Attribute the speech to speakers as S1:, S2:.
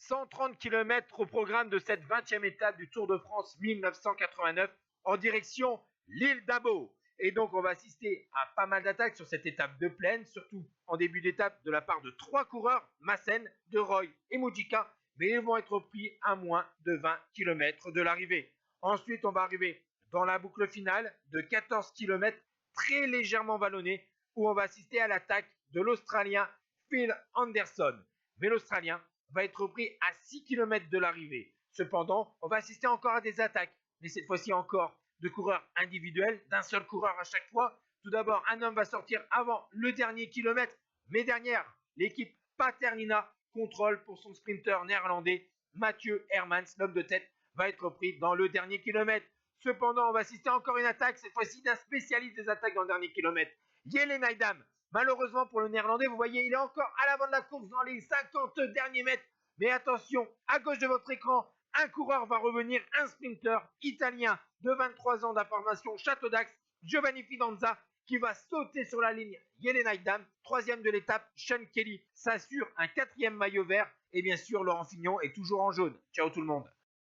S1: 130 km au programme de cette 20e étape du Tour de France 1989 en direction l'île d'Abo. Et donc on va assister à pas mal d'attaques sur cette étape de plaine, surtout en début d'étape de la part de 3 coureurs, Massen, De Roy et Mujica, mais ils vont être pris à moins de 20 km de l'arrivée. Ensuite on va arriver dans la boucle finale de 14 km très légèrement vallonnée où on va assister à l'attaque de l'Australien Phil Anderson. Mais l'Australien va être pris à 6 km de l'arrivée. Cependant, on va assister encore à des attaques, mais cette fois-ci encore de coureurs individuels, d'un seul coureur à chaque fois. Tout d'abord, un homme va sortir avant le dernier kilomètre, mais derrière, l'équipe Paternina contrôle pour son sprinter néerlandais, Mathieu Hermans, l'homme de tête, va être pris dans le dernier kilomètre. Cependant, on va assister encore à une attaque, cette fois-ci d'un spécialiste des attaques dans le dernier kilomètre, Jelle Naidam. Malheureusement pour le néerlandais, vous voyez, il est encore à l'avant de la course dans les 50 derniers mètres. Mais attention, à gauche de votre écran, un coureur va revenir, un sprinter italien de 23 ans d'information Château d'Ax, Giovanni Fidanza, qui va sauter sur la ligne. Jelle Naidam, troisième de l'étape, Sean Kelly s'assure un 4e maillot vert. Et bien sûr, Laurent Fignon est toujours en jaune. Ciao tout le monde.